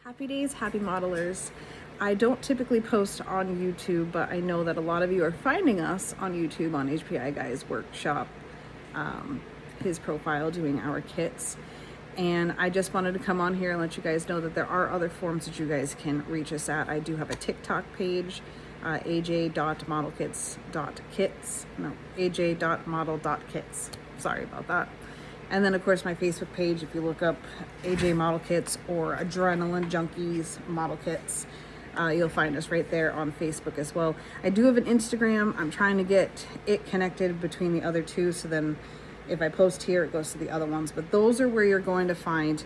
Happy days, happy modelers. I don't typically post on YouTube, but I know that a lot of you are finding us on YouTube on HPI Guy's workshop, his profile doing our kits. And I just wanted to come on here and let you guys know that there are other forms that you guys can reach us at. I do have a TikTok page, aj.modelkits.kits. No, aj.model.kits. Sorry about that. And then, of course, my Facebook page, if you look up AJ Model Kits or Adrenaline Junkies Model Kits, you'll find us right there on Facebook as well. I do have an Instagram. I'm trying to get it connected between the other two, so then if I post here, it goes to the other ones. But those are where you're going to find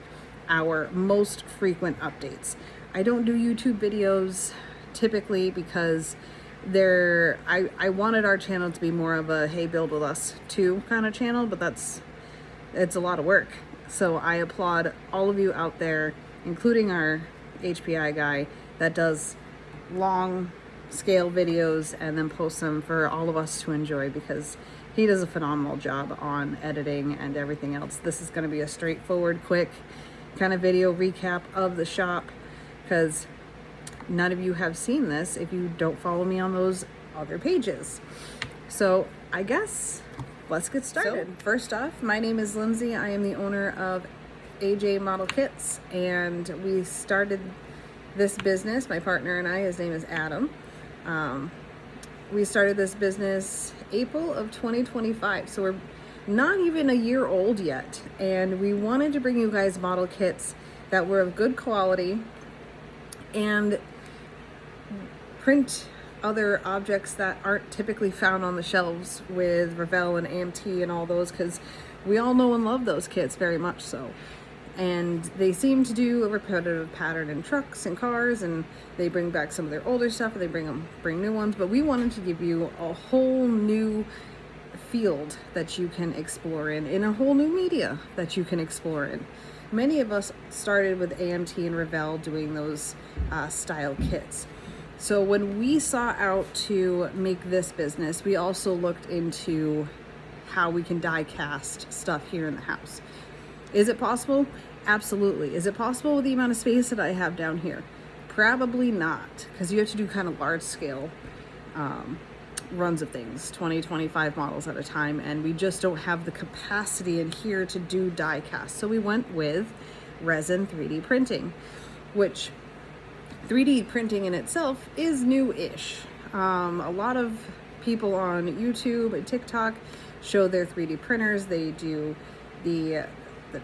our most frequent updates. I don't do YouTube videos typically because I wanted our channel to be more of a hey, build with us too kind of channel, but it's a lot of work. So I applaud all of you out there, including our HPI guy that does long scale videos and then posts them for all of us to enjoy, because he does a phenomenal job on editing and everything else. This is going to be a straightforward, quick kind of video recap of the shop, because none of you have seen this if you don't follow me on those other pages. So I guess let's get started. So, first off, my name is Lindsay. I am the owner of AJ Model Kits, and we started this business, my partner and I, his name is Adam. We started this business April of 2025, so we're not even a year old yet, and we wanted to bring you guys model kits that were of good quality and print other objects that aren't typically found on the shelves with Revell and AMT and all those, because we all know and love those kits very much so. And they seem to do a repetitive pattern in trucks and cars, and they bring back some of their older stuff and they bring new ones. But we wanted to give you a whole new field that you can explore in a whole new media that you can explore in. Many of us started with AMT and Revell doing those style kits. So when we saw out to make this business, we also looked into how we can die cast stuff here in the house. Is it possible? Absolutely. Is it possible with the amount of space that I have down here? Probably not, because you have to do kind of large scale runs of things, 20, 25 models at a time, and we just don't have the capacity in here to do die cast. So we went with resin 3D printing, which 3D printing in itself is new-ish. A lot of people on YouTube and TikTok show their 3D printers. They do the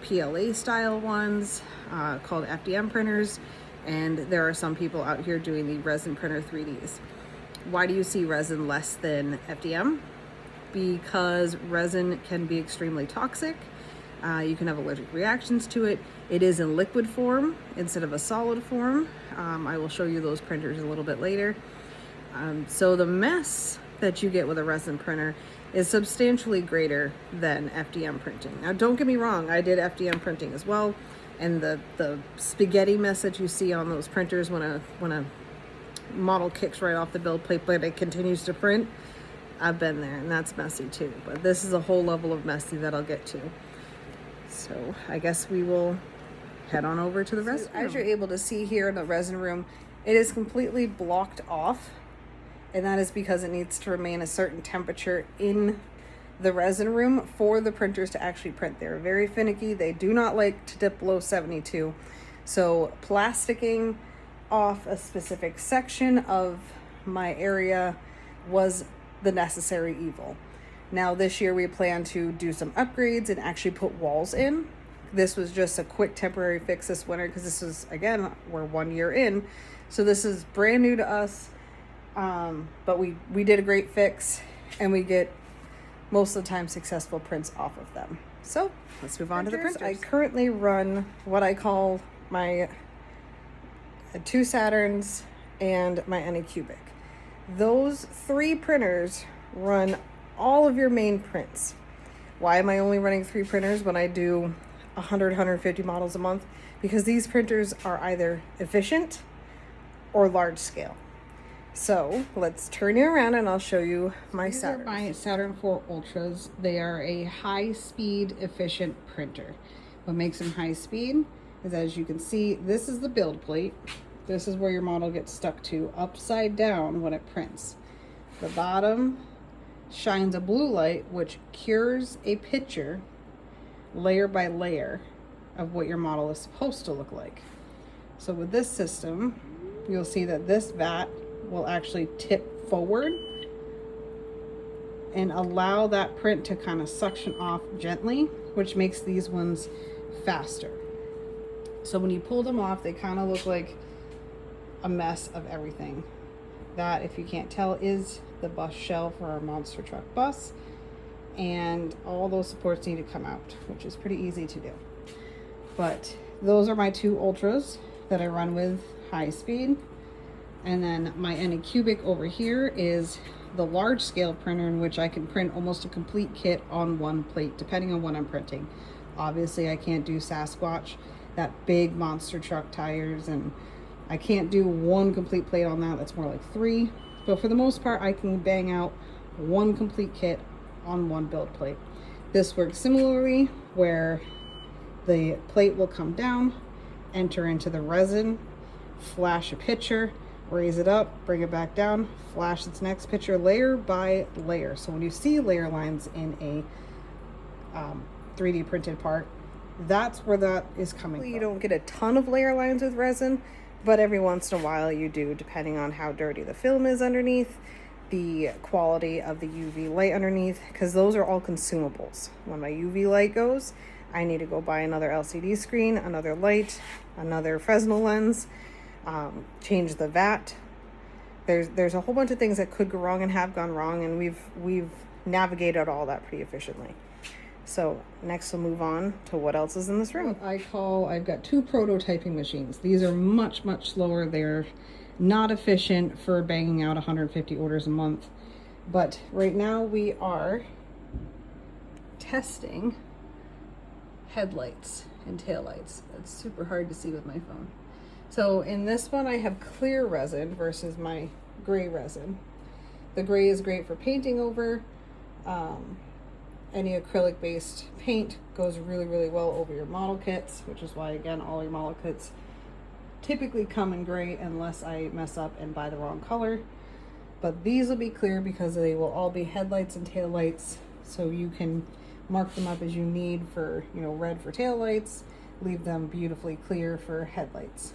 PLA style ones called FDM printers, and there are some people out here doing the resin printer 3Ds. Why do you see resin less than FDM? Because resin can be extremely toxic. You can have allergic reactions to it. It is in liquid form instead of a solid form. I will show you those printers a little bit later. So the mess that you get with a resin printer is substantially greater than FDM printing. Now, don't get me wrong, I did FDM printing as well, and the spaghetti mess that you see on those printers when a model kicks right off the build plate but it continues to print, I've been there, and that's messy too. But this is a whole level of messy that I'll get to. So I guess we will head on over to the resin room. As you're able to see here in the resin room, it is completely blocked off, and that is because it needs to remain a certain temperature in the resin room for the printers to actually print. They're very finicky. They do not like to dip below 72. So plasticking off a specific section of my area was the necessary evil. Now this year we plan to do some upgrades and actually put walls in. This was just a quick temporary fix this winter, because this is, again, we're 1 year in. So this is brand new to us. But we did a great fix, and we get most of the time successful prints off of them. So let's move on to the printers. I currently run what I call my 2 Saturns and my Anycubic. Those 3 printers run all of your main prints. Why am I only running 3 printers when I do 100, 150 models a month? Because these printers are either efficient or large scale. So let's turn you around and I'll show you my Saturn. My Saturn 4 Ultras. They are a high speed efficient printer. What makes them high speed is, as you can see, this is the build plate. This is where your model gets stuck to upside down when it prints. The bottom shines a blue light, which cures a picture layer by layer of what your model is supposed to look like. So with this system, you'll see that this vat will actually tip forward and allow that print to kind of suction off gently, which makes these ones faster. So when you pull them off, they kind of look like a mess of everything. That, if you can't tell, is the bus shell for our monster truck bus, and all those supports need to come out, which is pretty easy to do. But those are my two Ultras that I run with high speed. And then my Anycubic over here is the large scale printer, in which I can print almost a complete kit on one plate, depending on what I'm printing. Obviously I can't do Sasquatch, that big monster truck tires, and I can't do one complete plate on that. That's more like 3. But for the most part, I can bang out one complete kit on one build plate. This works similarly, where the plate will come down, enter into the resin, flash a picture, raise it up, bring it back down, flash its next picture layer by layer. So when you see layer lines in a 3D printed part, that's where that is coming from. You don't get a ton of layer lines with resin, but every once in a while you do, depending on how dirty the film is underneath, the quality of the UV light underneath, because those are all consumables. When my UV light goes, I need to go buy another LCD screen, another light, another Fresnel lens, change the vat. There's a whole bunch of things that could go wrong and have gone wrong, and we've navigated all that pretty efficiently. So next we'll move on to what else is in this room. I've got 2 prototyping machines. These are much slower. They're not efficient for banging out 150 orders a month. But right now we are testing headlights and taillights. It's super hard to see with my phone. So in this one I have clear resin versus my gray resin. The gray is great for painting over. Any acrylic based paint goes really well over your model kits, which is why, again, all your model kits typically come in gray unless I mess up and buy the wrong color. But these will be clear because they will all be headlights and taillights, so you can mark them up as you need for, red for taillights, leave them beautifully clear for headlights.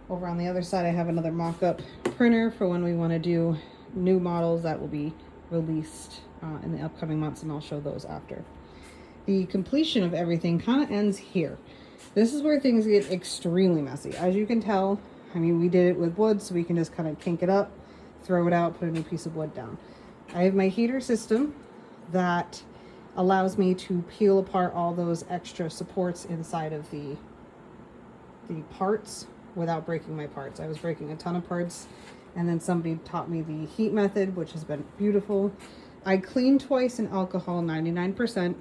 Over on the other side I have another mock-up printer for when we want to do new models that will be released in the upcoming months, and I'll show those after. The completion of everything kind of ends here. This is where things get extremely messy. As you can tell, we did it with wood, so we can just kind of kink it up, throw it out, put a new piece of wood down. I have my heater system that allows me to peel apart all those extra supports inside of the parts without breaking my parts. I was breaking a ton of parts, and then somebody taught me the heat method, which has been beautiful. I cleaned twice in alcohol 99%,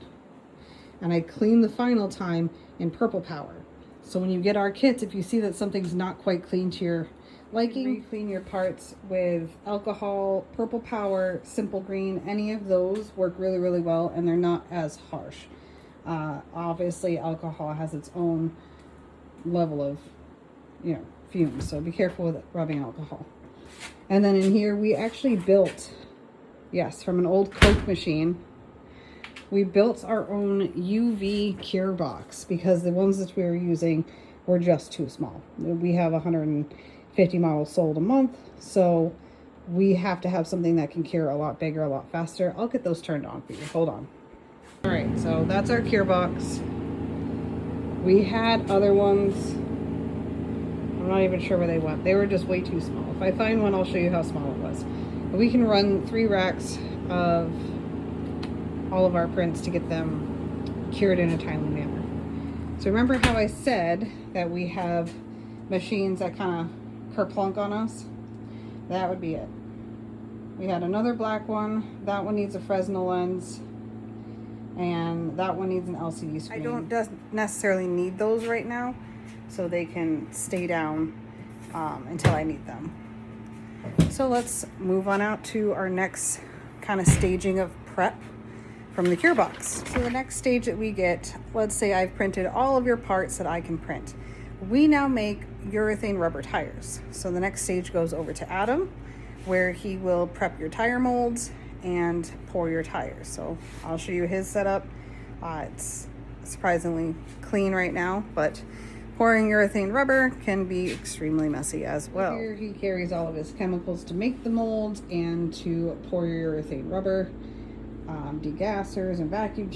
and I cleaned the final time in Purple Power. So when you get our kits, if you see that something's not quite clean to your liking, clean your parts with alcohol, Purple Power, Simple Green. Any of those work really well, and they're not as harsh. Obviously alcohol has its own level of fumes, so be careful with rubbing alcohol. And then in here we actually built, yes, from an old Coke machine, we built our own UV cure box because the ones that we were using were just too small. We have 150 models sold a month, so we have to have something that can cure a lot bigger, a lot faster. I'll get those turned on for you. Hold on. All right, so that's our cure box. We had other ones. I'm not even sure where they went. They were just way too small. If I find one, I'll show you how small it was. But we can run 3 racks of all of our prints to get them cured in a timely manner. So remember how I said that we have machines that kind of kerplunk on us? That would be it. We had another black one. That one needs a Fresnel lens. And that one needs an LCD screen. I don't necessarily need those right now, so they can stay down until I need them. So let's move on out to our next kind of staging of prep. from the cure box. So the next stage that we get, let's say I've printed all of your parts that I can print. We now make urethane rubber tires. So the next stage goes over to Adam, where he will prep your tire molds and pour your tires. So I'll show you his setup. It's surprisingly clean right now, but pouring urethane rubber can be extremely messy as well. Here he carries all of his chemicals to make the molds and to pour your urethane rubber, degassers and vacuum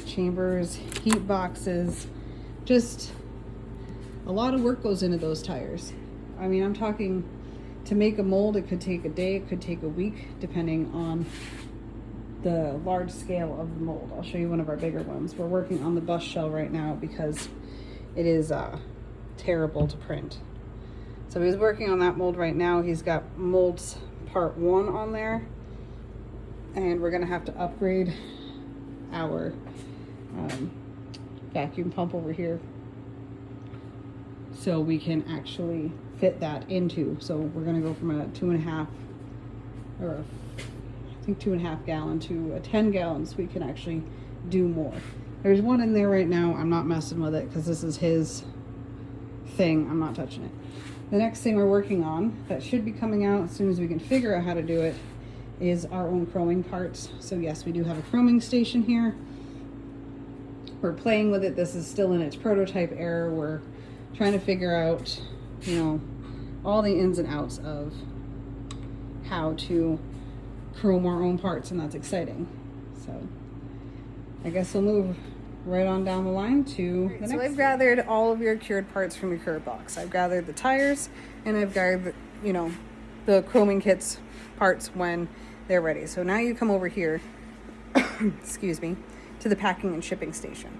chambers, heat boxes. Just a lot of work goes into those tires. I mean, I'm talking, to make a mold, it could take a day, it could take a week, depending on the large scale of the mold. I'll show you one of our bigger ones. We're working on the bus shell right now because it is terrible to print. So he's working on that mold right now. He's got molds part 1 on there, and we're gonna have to upgrade our vacuum pump over here so we can actually fit that into. So we're gonna go from a 2.5 or I think 2.5 gallon to a 10 gallon, so we can actually do more. There's one in there right now. I'm not messing with it because this is his thing. I'm not touching it. The next thing we're working on that should be coming out as soon as we can figure out how to do it is our own chroming parts. So yes, we do have a chroming station here. We're playing with it. This is still in its prototype era. We're trying to figure out, you know, all the ins and outs of how to chrome our own parts, and that's exciting. So I guess we'll move right on down the line to the next. So I've gathered all of your cured parts from your cure box. I've gathered the tires, and I've gathered, you know, the chroming kits parts when they're ready. So now you come over here, excuse me, to the packing and shipping station.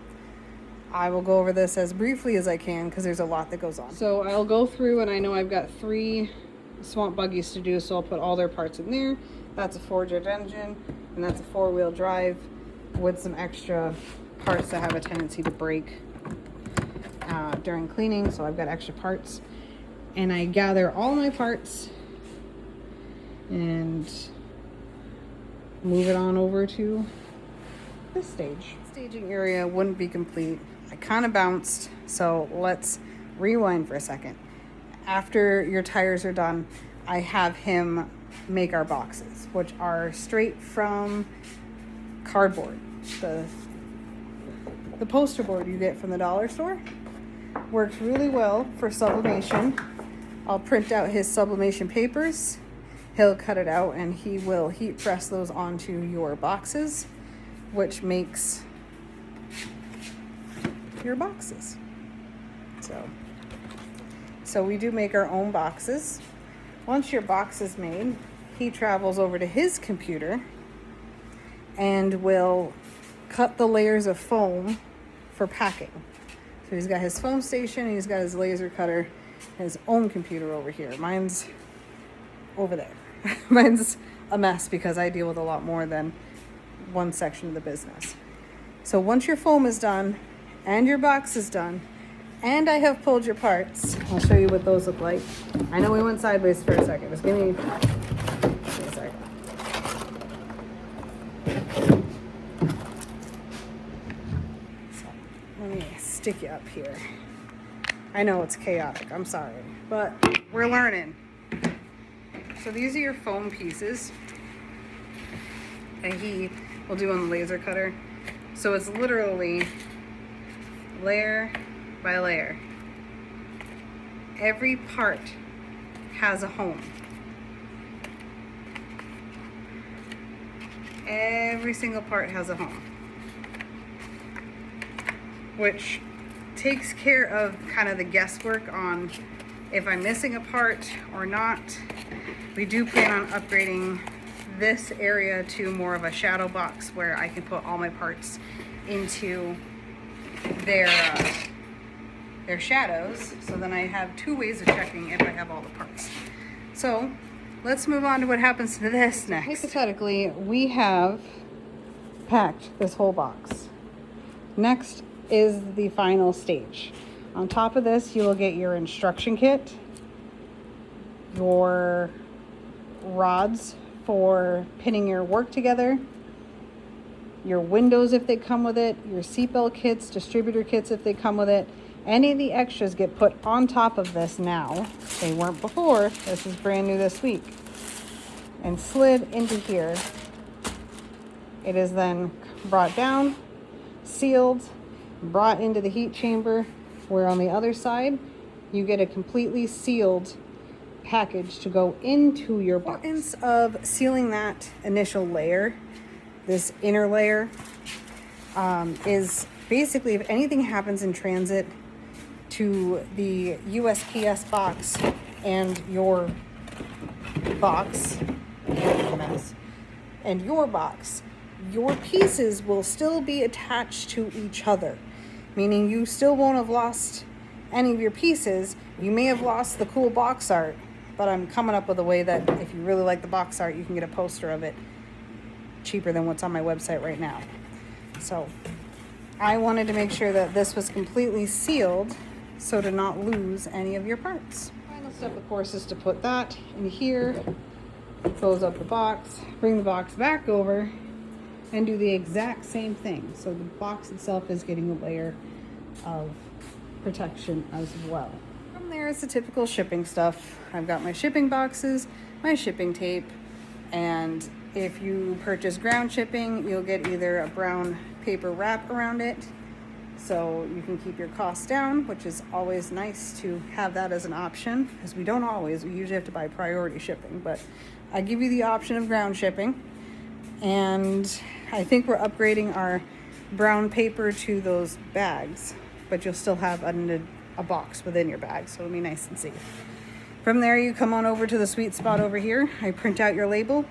I will go over this as briefly as I can because there's a lot that goes on. So I'll go through, and I know I've got 3 swamp buggies to do, so I'll put all their parts in there. That's a 4-jet engine, and that's a 4-wheel drive with some extra parts that have a tendency to break during cleaning. So I've got extra parts, and I gather all my parts and move it on over to this stage. Staging area wouldn't be complete. I kind of bounced, so let's rewind for a second. After your tires are done, I have him make our boxes, which are straight from cardboard. The poster board you get from the dollar store works really well for sublimation. I'll print out his sublimation papers. He'll cut it out and he will heat press those onto your boxes, which makes your boxes. So we do make our own boxes. Once your box is made, he travels over to his computer and will cut the layers of foam for packing. So he's got his foam station, and he's got his laser cutter, his own computer over here. Mine's over there. Mine's a mess because I deal with a lot more than one section of the business. So once your foam is done and your box is done and I have pulled your parts, I'll show you what those look like. I know we went sideways for a second. Just give me a second. So, let me stick you up here. I know it's chaotic. I'm sorry, but we're learning. So these are your foam pieces that he will do on the laser cutter. So it's literally layer by layer. Every part has a home. Every single part has a home, which takes care of kind of the guesswork on if I'm missing a part or not. We do plan on upgrading this area to more of a shadow box where I can put all my parts into their shadows. So then I have 2 ways of checking if I have all the parts. So let's move on to what happens to this next. Hypothetically, we have packed this whole box. Next is the final stage. On top of this, you will get your instruction kit, your rods for pinning your work together, your windows if they come with it, your seatbelt kits, distributor kits if they come with it. Any of the extras get put on top of this now. They weren't before. This is brand new this week. And slid into here. It is then brought down, sealed, brought into the heat chamber, where on the other side, you get a completely sealed package to go into your box. The importance of sealing that initial layer, this inner layer, is basically if anything happens in transit to the USPS box and your box, and your box, your pieces will still be attached to each other, meaning you still won't have lost any of your pieces. You may have lost the cool box art, but I'm coming up with a way that if you really like the box art, you can get a poster of it cheaper than what's on my website right now. So I wanted to make sure that this was completely sealed so to not lose any of your parts. Final step, of course, is to put that in here, close up the box, bring the box back over, and do the exact same thing. So the box itself is getting a layer of protection as well. From there is the typical shipping stuff. I've got my shipping boxes, my shipping tape, and if you purchase ground shipping, you'll get either a brown paper wrap around it so you can keep your costs down, which is always nice to have that as an option, because we usually have to buy priority shipping, but I give you the option of ground shipping. And I think we're upgrading our brown paper to those bags, but you'll still have a box within your bag, so it'll be nice and safe. From there, you come on over to the sweet spot over here. I print out your label.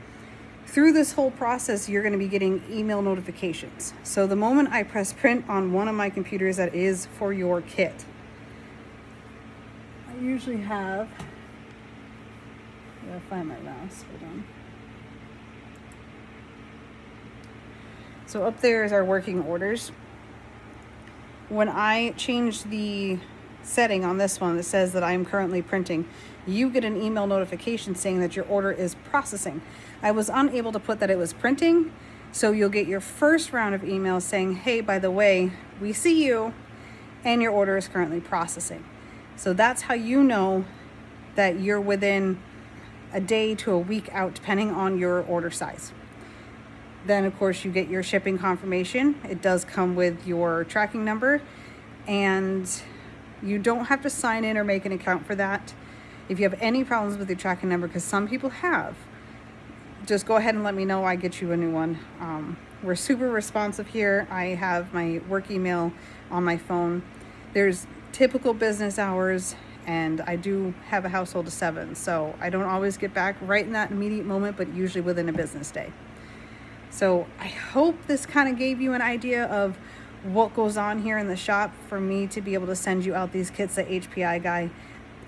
Through this whole process, you're going to be getting email notifications. So the moment I press print on one of my computers that is for your kit, I usually have, I gotta find my mouse, hold on. So up there is our working orders. When I change the setting on this one that says that I am currently printing, you get an email notification saying that your order is processing. I was unable to put that it was printing, so you'll get your first round of emails saying, hey, by the way, we see you and your order is currently processing. So that's how you know that you're within a day to a week out, depending on your order size. Then, of course, you get your shipping confirmation. It does come with your tracking number, and you don't have to sign in or make an account for that. If you have any problems with your tracking number, because some people have, just go ahead and let me know. I get you a new one. We're super responsive here. I have my work email on my phone. There's typical business hours, and I do have a household of 7, so I don't always get back right in that immediate moment, but usually within a business day. So I hope this kind of gave you an idea of what goes on here in the shop for me to be able to send you out these kits that HPI Guy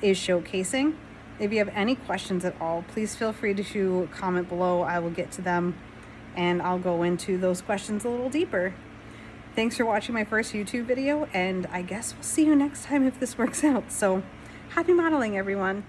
is showcasing. If you have any questions at all, please feel free to comment below. I will get to them and I'll go into those questions a little deeper. Thanks for watching my first YouTube video, and I guess we'll see you next time if this works out. So happy modeling, everyone.